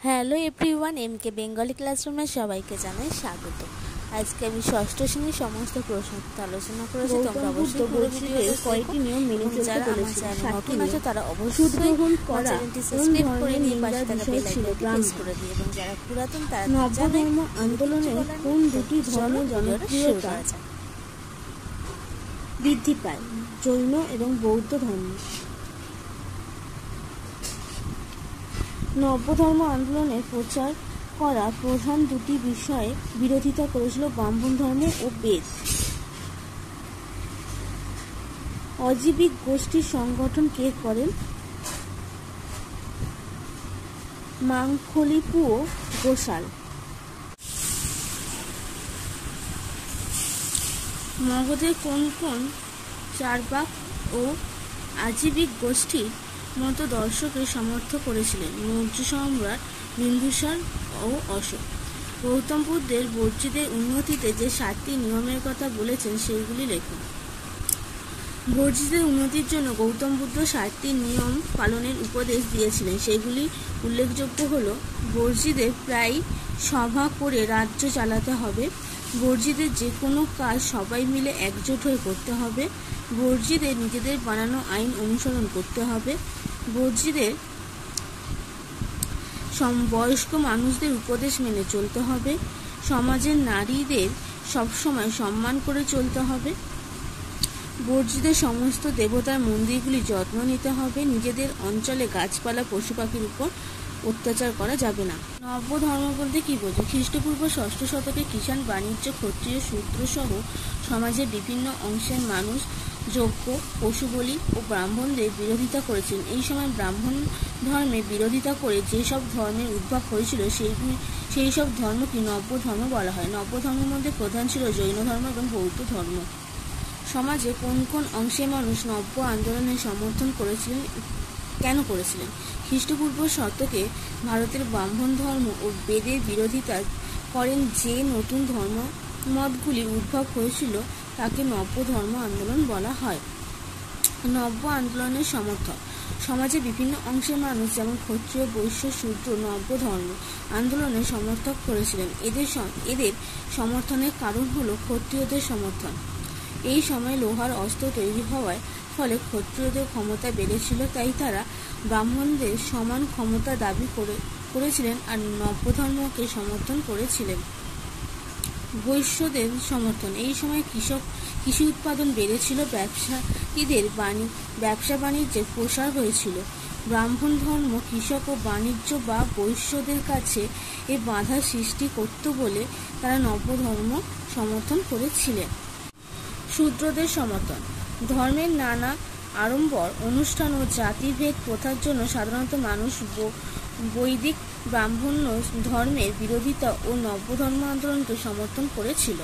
Hello everyone, এমকে Bengali ক্লাসরুমে সবাইকে জানাই স্বাগত। আজকে আমি ষষ্ঠ শ্রেণীর সমস্ত প্রশ্ন আলোচনা করেছি। তোমরা অবশ্যই পুরো ভিডিওটা কয়েকটি নিয়ম মেনে চলতে বলেছি। নতুন আছে তারা অবশ্যই চ্যানেলটি সাবস্ক্রাইব করে নিয়ে পাশে থাকা বেল আইকনটি প্রেস করে দিই, এবং যারা পুরাতন তারা নবধর্ম আন্দোলনে কোন দুটি ধর্ম জনপ্রিয়তা বৃদ্ধি পায়? জৈন এবং বৌদ্ধ ধর্ম। নবধর্ম আন্দোলনের প্রচার করা প্রধান দুটি বিষয়ে বিরোধিতা করেছিল ব্রাহ্মণ ধর্ম ও বেদ। অজীবিক গোষ্ঠীর সংগঠন কে করেন? মাংখলিপু গোসাল। মগধের কোন কোন চার্বাক ও আজীবিক গোষ্ঠীর মতো দর্শকের সমর্থন করেছিলেন? মৌর্য সম্রাট বিন্দুসার ও অশোক। গৌতম বুদ্ধের বর্জিদের উন্নতিতে যে 7টি নিয়মের কথা বলেছেন সেইগুলি লেখুন। বর্জিদের উন্নতির জন্য গৌতম বুদ্ধ 7টি নিয়ম পালনের উপদেশ দিয়েছিলেন। সেগুলি উল্লেখযোগ্য হল: বর্জিদের প্রায় সভা করে রাজ্য চালাতে হবে। বর্জিদের যে কোনো কাজ সবাই মিলে একজোট হয়ে করতে হবে। বর্জিদের নিজেদের বানানো আইন অনুসরণ করতে হবে। বর্জিদের বয়স্ক মানুষদের উপদেশ মেনে চলতে হবে। সমাজের নারীদের সবসময় সম্মান করে চলতে হবে। বর্জিদের সমস্ত দেবতার মন্দিরগুলি যত্ন নিতে হবে। নিজেদের অঞ্চলে গাছপালা পশু পাখির উপর অত্যাচার করা যাবে না। নব্য ধর্ম বলতে কি বোঝো? খ্রিস্টপূর্ব 6ষ্ঠ শতকে কিষাণ, বাণিজ্য, ক্ষত্রিয়, শূদ্র সহ সমাজের বিভিন্ন অংশের মানুষ যজ্ঞ, পশু বলি ও ব্রাহ্মণদের বিরোধিতা করেছিলেন। এই সময় ব্রাহ্মণ ধর্মের বিরোধিতা করে যেসব ধর্মের উদ্ভব হয়েছিল সেই সব ধর্মকে নব্য ধর্ম বলা হয়। নব্য ধর্মের মধ্যে প্রধান ছিল জৈন ধর্ম এবং বৌদ্ধ ধর্ম। সমাজে কোন কোন অংশের মানুষ নব্য আন্দোলনের সমর্থন করেছিলেন, কেন করেছিলেন? খ্রিস্টপূর্ব শতকে ভারতের ব্রাহ্মণ ধর্ম ও বেদের বিরোধিতা করেন যে নতুন ধর্মমতগুলি উদ্ভব হয়েছিল তাকে নব্য ধর্ম আন্দোলন বলা হয়। নব্য আন্দোলনের সমর্থক: সমাজে বিভিন্ন অংশের মানুষ যেমন ক্ষত্রিয়, বৈশ্য, শূদ্র নব্য ধর্ম আন্দোলনের সমর্থক করেছিলেন। এদের সমর্থনের কারণ হলো ক্ষত্রিয়দের সমর্থন। এই সময় লোহার অস্ত্র তৈরি হওয়ার ফলে ক্ষত্রিয়দের ক্ষমতা বেড়েছিল, তাই তারা ব্রাহ্মণদের সমান ক্ষমতা দাবি করেছিলেন আর নব্য ধর্মকে সমর্থন করেছিলেন। বৈশ্যদের সমর্থন: এই সময় কৃষি উৎপাদন বেড়েছিল, ব্যবসায়ীদের ব্যবসা বাণিজ্যের প্রসার হয়েছিল। ব্রাহ্মণ ধর্ম কৃষক ও বাণিজ্য বা বৈশ্যদের কাছে এ বাধা সৃষ্টি করত বলে তারা নব্য ধর্ম সমর্থন করেছিলেন। শূদ্রদের সমর্থন: ধর্মের নানা আড়ম্বর অনুষ্ঠান ও জাতিভেদ প্রথার জন্য সাধারণত মানুষ বৈদিক ব্রাহ্মণ্য ধর্মের বিরোধিতা ও নব্য ধর্ম আন্দোলনকে সমর্থন করেছিল।